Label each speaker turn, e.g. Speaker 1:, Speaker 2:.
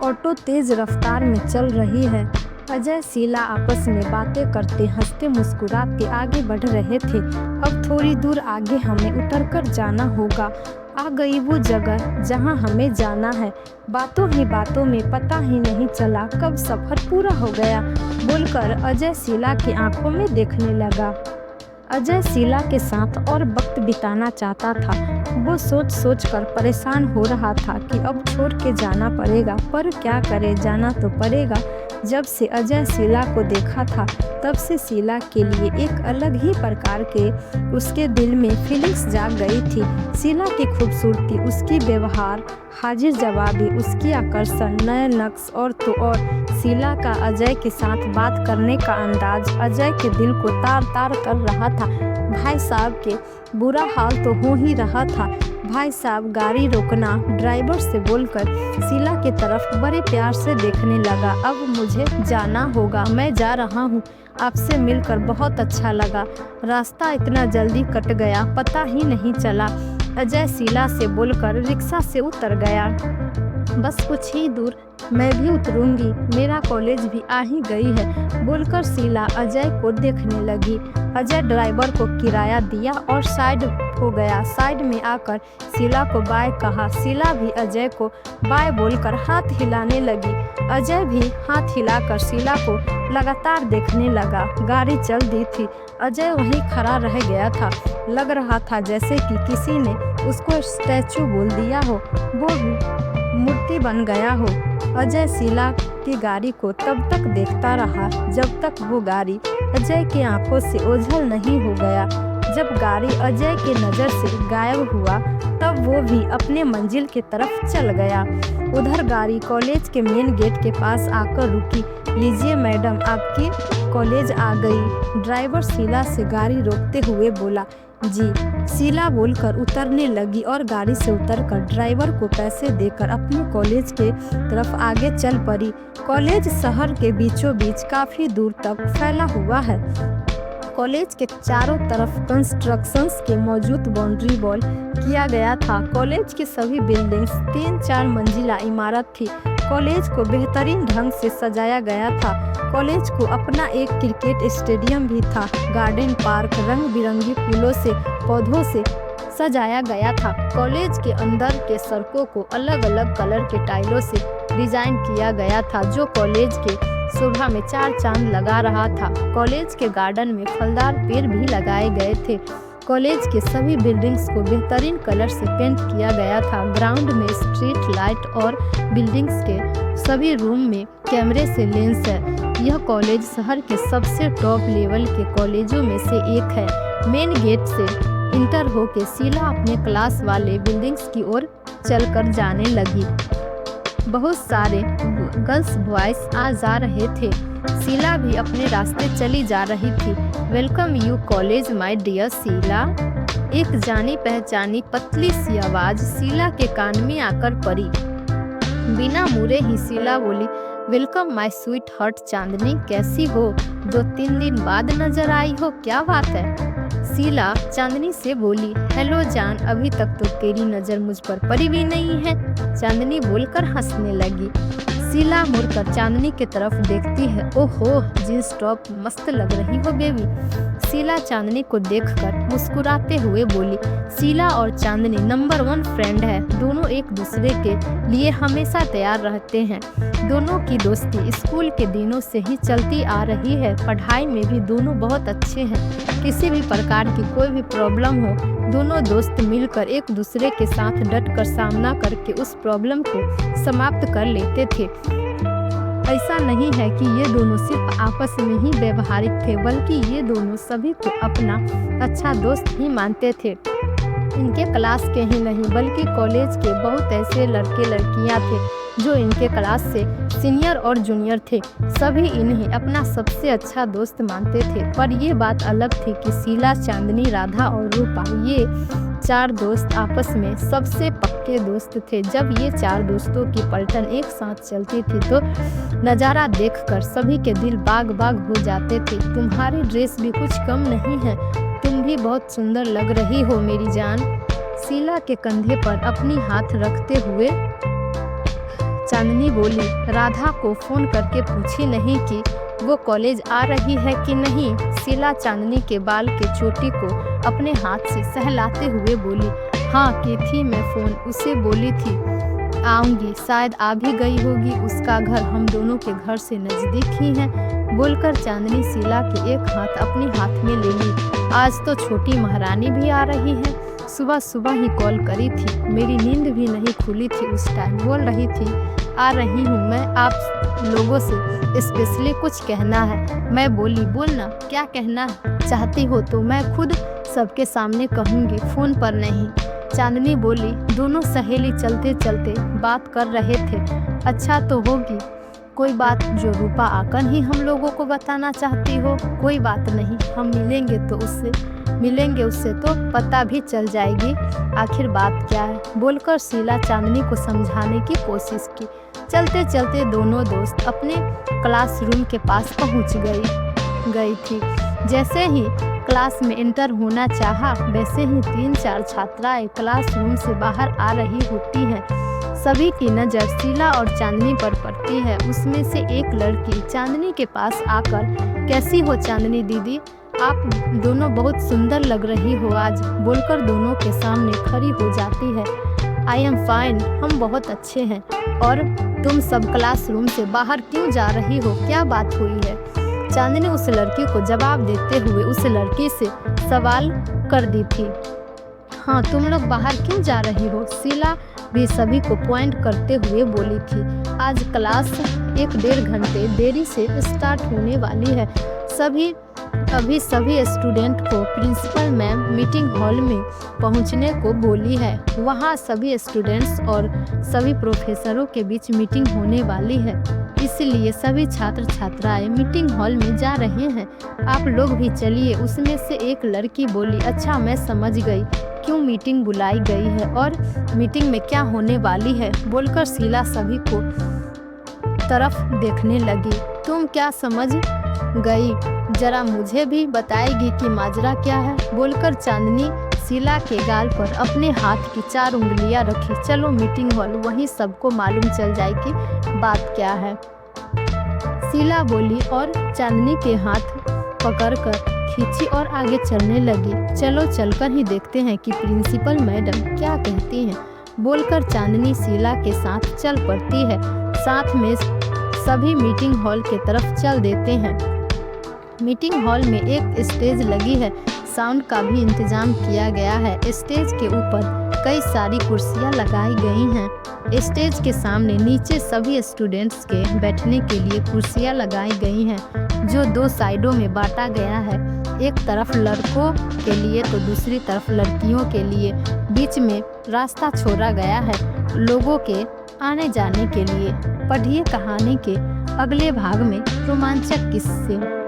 Speaker 1: Auto तेज रफ्तार में चल रही है। अजय शीला आपस में बातें करते हंसते मुस्कुराते आगे बढ़ रहे थे। अब थोड़ी दूर आगे हमें उतरकर जाना होगा। आ गई वो जगह जहां हमें जाना है। बातों ही बातों में पता ही नहीं चला कब सफर पूरा हो गया, बोलकर अजय शीला की आंखों में देखने लगा। अजय शीला के साथ और वक्त बिताना चाहता था। वो सोच सोच कर परेशान हो रहा था कि अब छोड़ के जाना पड़ेगा, पर क्या करे, जाना तो पड़ेगा। जब से अजय शीला को देखा था तब से शीला के लिए एक अलग ही प्रकार के उसके दिल में फीलिंग्स जाग गई थी। शीला की खूबसूरती, उसकी व्यवहार, हाजिर जवाबी, उसकी आकर्षण, नए नक्श और तो और शीला का अजय के साथ बात करने का अंदाज अजय के दिल को तार तार कर रहा था। भाई साहब के बुरा हाल तो हो ही रहा था। भाई साहब गाड़ी रोकना, ड्राइवर से बोलकर शीला की तरफ बड़े प्यार से देखने लगा। अब मुझे जाना होगा, मैं जा रहा हूँ। आपसे मिलकर बहुत अच्छा लगा। रास्ता इतना जल्दी कट गया, पता ही नहीं चला। अजय शीला से बोलकर रिक्शा से उतर गया। बस कुछ ही दूर मैं भी उतरूंगी, मेरा कॉलेज भी आ ही गई है, बोलकर शीला अजय को देखने लगी। अजय ड्राइवर को किराया दिया और साइड हो गया। साइड में आकर शीला को बाय कहा। शीला भी अजय को बाय बोलकर हाथ हिलाने लगी। अजय भी हाथ हिलाकर शीला को लगातार देखने लगा। गाड़ी चल दी थी। अजय वहीं खड़ा रह गया था। लग रहा था जैसे कि किसी ने उसको स्टैचू बोल दिया हो, वो मूर्ति बन गया हो। अजय शीला की गाड़ी को तब तक देखता रहा जब तक वो गाड़ी अजय की आंखों से ओझल नहीं हो गया। जब गाड़ी अजय के नज़र से गायब हुआ तब वो भी अपने मंजिल की तरफ चल गया। उधर गाड़ी कॉलेज के मेन गेट के पास आकर रुकी। लीजिए मैडम, आपकी कॉलेज आ गई, ड्राइवर शीला से गाड़ी रोकते हुए बोला। जी, शीला बोलकर उतरने लगी और गाड़ी से उतरकर ड्राइवर को पैसे देकर अपने कॉलेज के तरफ आगे चल पड़ी। कॉलेज शहर के बीचों बीच काफ़ी दूर तक फैला हुआ है। कॉलेज के चारों तरफ कंस्ट्रक्शंस के मौजूद बाउंड्री वॉल किया गया था। कॉलेज की सभी बिल्डिंग्स 3-4 मंजिला इमारत थी। कॉलेज को बेहतरीन ढंग से सजाया गया था। कॉलेज को अपना एक क्रिकेट स्टेडियम भी था। गार्डन पार्क रंग बिरंगी फूलों से, पौधों से सजाया गया था। कॉलेज के अंदर के सड़कों को अलग अलग कलर के टाइलों से डिजाइन किया गया था, जो कॉलेज के शोभा में 4 चांद लगा रहा था। कॉलेज के गार्डन में फलदार पेड़ भी लगाए गए थे। कॉलेज के सभी बिल्डिंग्स को बेहतरीन कलर से पेंट किया गया था। ग्राउंड में स्ट्रीट लाइट और बिल्डिंग्स के सभी रूम में कैमरे से लेंस है। यह कॉलेज शहर के सबसे टॉप लेवल के कॉलेजों में से एक है। मेन गेट से इंटर होकर शीला अपने क्लास वाले बिल्डिंग्स की ओर चलकर जाने लगी। बहुत सारे गर्ल्स बॉयज आ जा रहे थे। शीला भी अपने रास्ते चली जा रही थी। Welcome you college my dear Sheela, एक जानी पहचानी पतली सी आवाज शीला के कान में आकर पड़ी। बिना मुड़े ही शीला बोली, वेलकम माय स्वीट हार्ट चांदनी, कैसी हो? 2-3 दिन बाद नजर आई हो, क्या बात है? शीला चांदनी से बोली, हेलो जान, अभी तक तो तेरी नज़र मुझ पर पड़ी भी नहीं है। चांदनी बोलकर हंसने लगी। शीला मुड़कर चांदनी की तरफ देखती है। ओहो, जींस टॉप मस्त लग रही हो बेबी। शीला चांदनी को देखकर मुस्कुराते हुए बोली। शीला और चांदनी नंबर 1 फ्रेंड है। दोनों एक दूसरे के लिए हमेशा तैयार रहते हैं। दोनों की दोस्ती स्कूल के दिनों से ही चलती आ रही है। पढ़ाई में भी दोनों बहुत अच्छे हैं। किसी भी प्रकार की कोई भी प्रॉब्लम हो, दोनों दोस्त मिलकर एक दूसरे के साथ डटकर सामना करके उस प्रॉब्लम को समाप्त कर लेते थे। ऐसा नहीं है कि ये दोनों सिर्फ आपस में ही व्यवहारिक थे, बल्कि ये दोनों सभी को अपना अच्छा दोस्त ही मानते थे। इनके क्लास के ही नहीं बल्कि कॉलेज के बहुत ऐसे लड़के लड़कियां थे जो इनके क्लास से सीनियर और जूनियर थे। सभी इन्हें अपना सबसे अच्छा दोस्त मानते थे। पर ये बात अलग थी कि शीला, चांदनी, राधा और रूपा, ये 4 दोस्त आपस में सबसे पक्के दोस्त थे। जब ये 4 दोस्तों की पलटन एक साथ चलती थी तो नज़ारा देखकर सभी के दिल बाग बाग हो जाते थे। तुम्हारी ड्रेस भी कुछ कम नहीं है, तुम भी बहुत सुंदर लग रही हो मेरी जान। शीला के कंधे पर अपनी हाथ रखते हुए चांदनी बोली, राधा को फ़ोन करके पूछी नहीं कि वो कॉलेज आ रही है कि नहीं। शीला चांदनी के बाल के चोटी को अपने हाथ से सहलाते हुए बोली, हाँ की थी मैं फ़ोन उसे बोली थी आऊँगी, शायद आ भी गई होगी, उसका घर हम दोनों के घर से नज़दीक ही है। बोलकर चांदनी शीला के एक हाथ अपने हाथ में ले ली। आज तो छोटी महारानी भी आ रही है, सुबह सुबह ही कॉल करी थी, मेरी नींद भी नहीं खुली थी उस टाइम। बोल रही थी आ रही हूँ मैं, आप लोगों से स्पेशली कुछ कहना है। मैं बोली, बोलना, क्या कहना चाहती हो तो मैं खुद सबके सामने कहूँगी, फ़ोन पर नहीं। चांदनी बोली, दोनों सहेली चलते चलते बात कर रहे थे, अच्छा तो होगी कोई बात जो रूपा आकर ही हम लोगों को बताना चाहती हो। कोई बात नहीं, हम मिलेंगे उससे तो पता भी चल जाएगी आखिर बात क्या है। बोलकर शीला चांदनी को समझाने की कोशिश की। चलते चलते दोनों दोस्त अपने क्लासरूम के पास पहुंच गई थी। जैसे ही क्लास में एंटर होना चाहा, वैसे ही 3-4 छात्राएं क्लासरूम से बाहर आ रही होती हैं। सभी की नज़र शीला और चांदनी पर पड़ती है। उसमें से एक लड़की चांदनी के पास आकर, कैसी हो चांदनी दीदी, आप दोनों बहुत सुंदर लग रही हो आज। बोलकर दोनों के सामने खड़ी हो जाती है। आई एम फाइन, हम बहुत अच्छे हैं। और तुम सब क्लासरूम से बाहर क्यों जा रही हो, क्या बात हुई है। चांदनी उस लड़की को जवाब देते हुए उस लड़की से सवाल कर दी थी, हाँ तुम लोग बाहर क्यों जा रही हो। शीला भी सभी को पॉइंट करते हुए बोली थी, आज क्लास 1-1.5 घंटे देरी से स्टार्ट होने वाली है। अभी सभी स्टूडेंट को प्रिंसिपल मैम मीटिंग हॉल में पहुंचने को बोली है। वहां सभी स्टूडेंट्स और सभी प्रोफेसरों के बीच मीटिंग होने वाली है, इसलिए सभी छात्र छात्राएं मीटिंग हॉल में जा रहे हैं, आप लोग भी चलिए। उसमें से एक लड़की बोली, अच्छा मैं समझ गई क्यों मीटिंग बुलाई गई है और मीटिंग में क्या होने वाली है। बोलकर शीला सभी को तरफ देखने लगी, तुम क्या समझ गई, जरा मुझे भी बताएगी कि माजरा क्या है। बोलकर चांदनी शीला के गाल पर अपने हाथ की 4 उंगलियां रखी, चलो मीटिंग हॉल, वहीं सबको मालूम चल जाएगी बात क्या है। शीला बोली और चांदनी के हाथ पकड़कर खींची और आगे चलने लगी। चलो चलकर ही देखते हैं कि प्रिंसिपल मैडम क्या कहती हैं। बोलकर चांदनी शीला के साथ चल पड़ती है। साथ में सभी मीटिंग हॉल के तरफ चल देते हैं। मीटिंग हॉल में एक स्टेज लगी है, साउंड का भी इंतजाम किया गया है। स्टेज के ऊपर कई सारी कुर्सियां लगाई गई हैं। स्टेज के सामने नीचे सभी स्टूडेंट्स के बैठने के लिए कुर्सियां लगाई गई हैं, जो 2 साइडों में बांटा गया है, एक तरफ लड़कों के लिए तो दूसरी तरफ लड़कियों के लिए। बीच में रास्ता छोड़ा गया है लोगों के आने जाने के लिए। पढ़िए कहानी के अगले भाग में रोमांचक किस्से।